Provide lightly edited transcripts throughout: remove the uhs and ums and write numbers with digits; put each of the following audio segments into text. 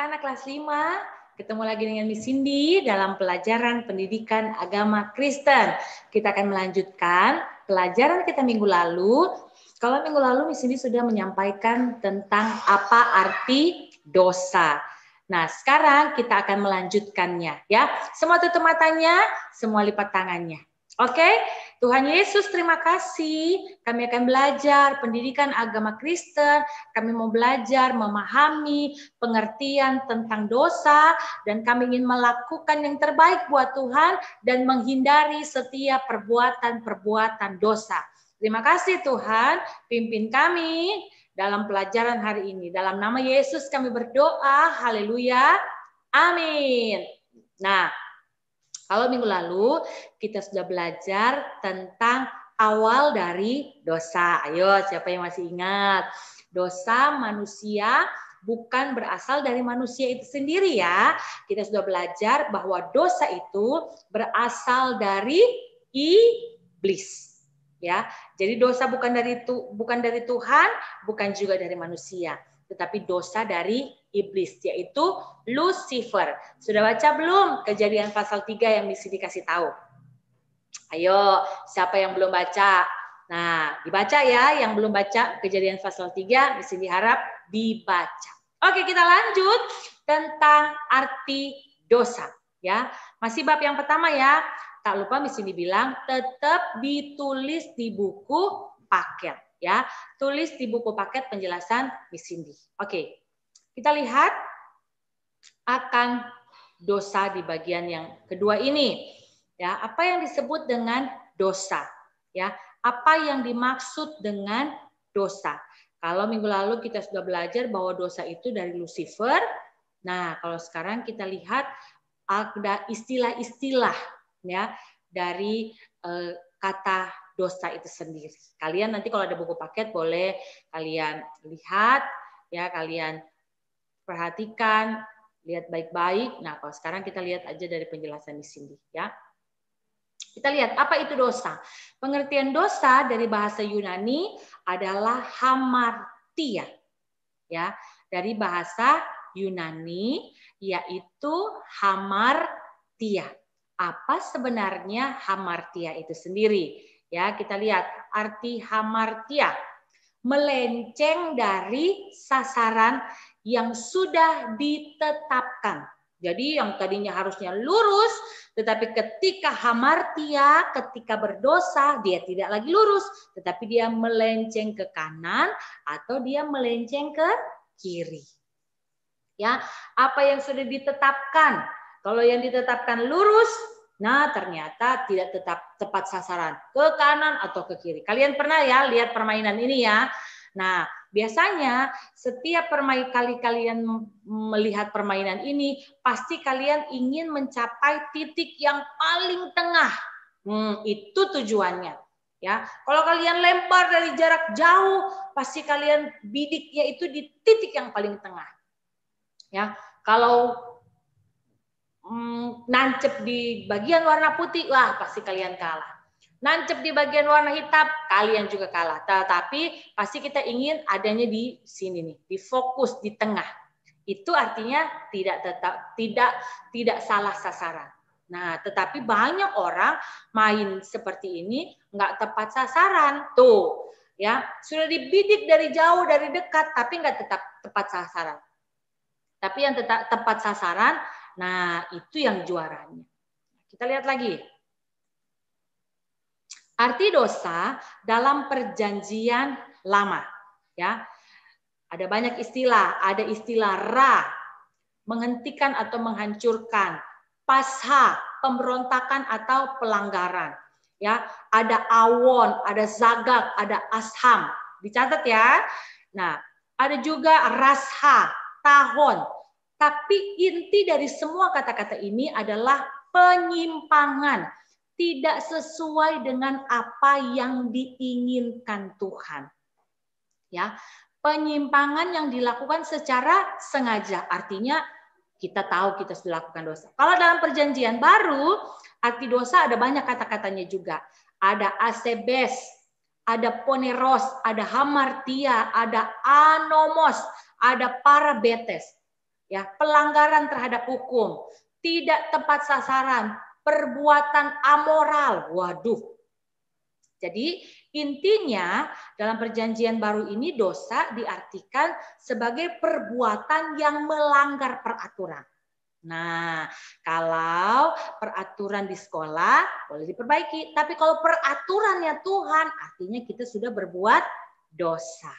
anak-anak kelas 5, ketemu lagi dengan Miss Cindy dalam pelajaran pendidikan agama Kristen. Kita akan melanjutkan pelajaran kita minggu lalu. Kalau minggu lalu Miss Cindy sudah menyampaikan tentang apa arti dosa. Nah, sekarang kita akan melanjutkannya ya. Semua tutup matanya, semua lipat tangannya. Oke, Tuhan Yesus terima kasih. Kami akan belajar pendidikan agama Kristen. Kami mau belajar memahami pengertian tentang dosa dan kami ingin melakukan yang terbaik buat Tuhan dan menghindari setiap perbuatan-perbuatan dosa. Terima kasih Tuhan, pimpin kami dalam pelajaran hari ini. Dalam nama Yesus kami berdoa. Haleluya. Amin. Nah, kalau minggu lalu kita sudah belajar tentang awal dari dosa. Ayo, siapa yang masih ingat? Dosa manusia bukan berasal dari manusia itu sendiri ya. Kita sudah belajar bahwa dosa itu berasal dari iblis. Ya, jadi dosa bukan dari Tuhan, bukan juga dari manusia, tetapi dosa dari iblis, yaitu Lucifer. Sudah baca belum Kejadian pasal 3 yang dikasih tahu? Ayo, siapa yang belum baca? Nah, dibaca ya, yang belum baca Kejadian pasal 3, mesti diharap dibaca. Oke, kita lanjut tentang arti dosa. Ya, masih bab yang pertama ya. Tak lupa Miss Cindy bilang tetap ditulis di buku paket ya. Tulis di buku paket penjelasan Miss Cindy. Oke. Kita lihat akan dosa di bagian yang kedua ini. Ya, apa yang disebut dengan dosa? Ya, apa yang dimaksud dengan dosa? Kalau minggu lalu kita sudah belajar bahwa dosa itu dari Lucifer. Nah, kalau sekarang kita lihat ada istilah-istilah ya dari kata dosa itu sendiri. Kalian nanti kalau ada buku paket boleh kalian lihat ya, kalian perhatikan, lihat baik-baik. Nah, kalau sekarang kita lihat aja dari penjelasan di sini ya. Kita lihat apa itu dosa. Pengertian dosa dari bahasa Yunani adalah hamartia. Ya, dari bahasa Yunani yaitu hamartia. Apa sebenarnya hamartia itu sendiri? Ya, kita lihat arti hamartia. Melenceng dari sasaran yang sudah ditetapkan. Jadi yang tadinya harusnya lurus, tetapi ketika hamartia, ketika berdosa, dia tidak lagi lurus, tetapi dia melenceng ke kanan atau dia melenceng ke kiri. Ya, apa yang sudah ditetapkan? Kalau yang ditetapkan lurus, nah ternyata tidak tepat sasaran ke kanan atau ke kiri. Kalian pernah ya lihat permainan ini ya? Nah, biasanya setiap kali kalian melihat permainan ini, pasti kalian ingin mencapai titik yang paling tengah. Itu tujuannya. Ya, kalau kalian lempar dari jarak jauh, pasti kalian bidiknya itu di titik yang paling tengah. Ya, kalau nancep di bagian warna putih, wah pasti kalian kalah. Nancep di bagian warna hitam, kalian juga kalah. Tetapi pasti kita ingin adanya di sini nih, di fokus di tengah. Itu artinya tidak salah sasaran. Nah, tetapi banyak orang main seperti ini nggak tepat sasaran. Tuh, ya sudah dibidik dari jauh, dari dekat, tapi nggak tetap tepat sasaran. Tapi yang tepat sasaran, nah itu yang juaranya. Kita lihat lagi. Arti dosa dalam perjanjian lama. Ya, ada banyak istilah. Ada istilah ra, menghentikan atau menghancurkan. Pasha, pemberontakan atau pelanggaran. Ya, ada awon, ada zagak, ada asham. Dicatat ya. Nah, ada juga rasha, tahun. Tapi inti dari semua kata-kata ini adalah penyimpangan. Tidak sesuai dengan apa yang diinginkan Tuhan. Ya, penyimpangan yang dilakukan secara sengaja. Artinya kita tahu kita sudah lakukan dosa. Kalau dalam perjanjian baru, arti dosa ada banyak kata-katanya juga. Ada asebes, ada poneros, ada hamartia, ada anomos, ada parabetes. ya, pelanggaran terhadap hukum, tidak tepat sasaran, perbuatan amoral. Waduh. Jadi intinya dalam perjanjian baru ini dosa diartikan sebagai perbuatan yang melanggar peraturan. Nah, kalau peraturan di sekolah boleh diperbaiki, tapi kalau peraturannya Tuhan artinya kita sudah berbuat dosa.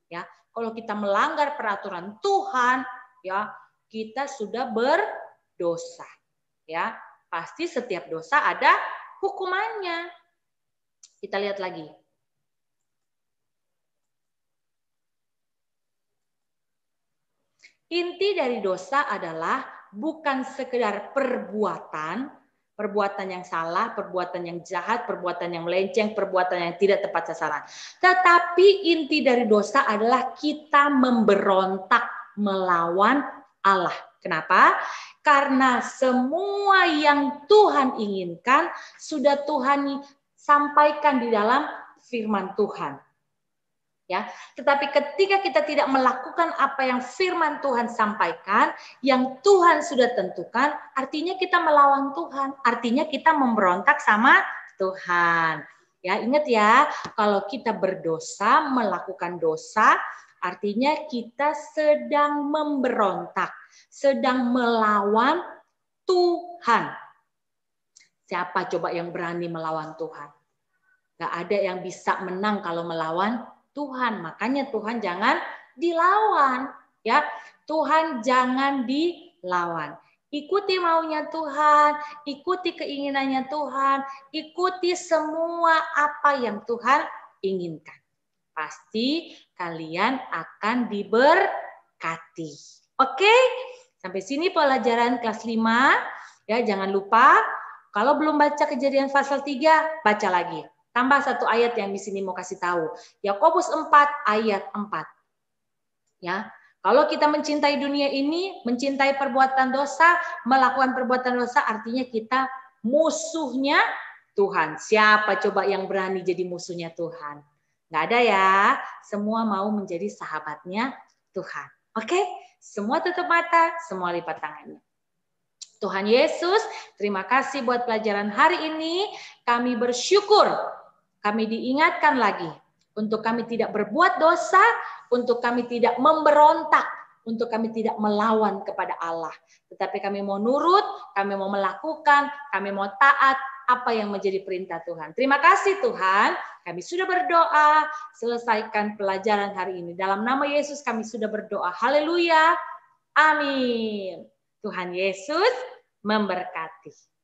Ya, kalau kita melanggar peraturan Tuhan, ya, kita sudah berdosa. Ya, pasti setiap dosa ada hukumannya. Kita lihat lagi. Inti dari dosa adalah bukan sekedar perbuatan yang salah, perbuatan yang jahat, perbuatan yang melenceng, perbuatan yang tidak tepat sasaran. Tetapi inti dari dosa adalah kita memberontak melawan Allah. Kenapa? Karena semua yang Tuhan inginkan sudah Tuhan sampaikan di dalam firman Tuhan. Ya, tetapi ketika kita tidak melakukan apa yang firman Tuhan sampaikan, yang Tuhan sudah tentukan, artinya kita melawan Tuhan, artinya kita memberontak sama Tuhan. Ya, ingat ya, kalau kita berdosa, melakukan dosa, artinya kita sedang memberontak, sedang melawan Tuhan. Siapa coba yang berani melawan Tuhan? Gak ada yang bisa menang kalau melawan Tuhan. Makanya Tuhan jangan dilawan, ya. Tuhan jangan dilawan. Ikuti maunya Tuhan, ikuti keinginannya Tuhan, ikuti semua apa yang Tuhan inginkan. Pasti kalian akan diberkati. Oke? Sampai sini pelajaran kelas 5. Ya, jangan lupa kalau belum baca Kejadian pasal 3, baca lagi. Tambah satu ayat yang di sini mau kasih tahu. Yakobus 4 ayat 4. Ya, kalau kita mencintai dunia ini, mencintai perbuatan dosa, melakukan perbuatan dosa, artinya kita musuhnya Tuhan. Siapa coba yang berani jadi musuhnya Tuhan? Nggak ada ya. Semua mau menjadi sahabatnya Tuhan. Oke? Semua tutup mata, semua lipat tangannya. Tuhan Yesus, terima kasih buat pelajaran hari ini. Kami bersyukur. Kami diingatkan lagi untuk kami tidak berbuat dosa, untuk kami tidak memberontak, untuk kami tidak melawan kepada Allah. Tetapi kami mau nurut, kami mau melakukan, kami mau taat apa yang menjadi perintah Tuhan. Terima kasih Tuhan, kami sudah berdoa, selesaikan pelajaran hari ini. Dalam nama Yesus kami sudah berdoa. Haleluya. Amin. Tuhan Yesus memberkati.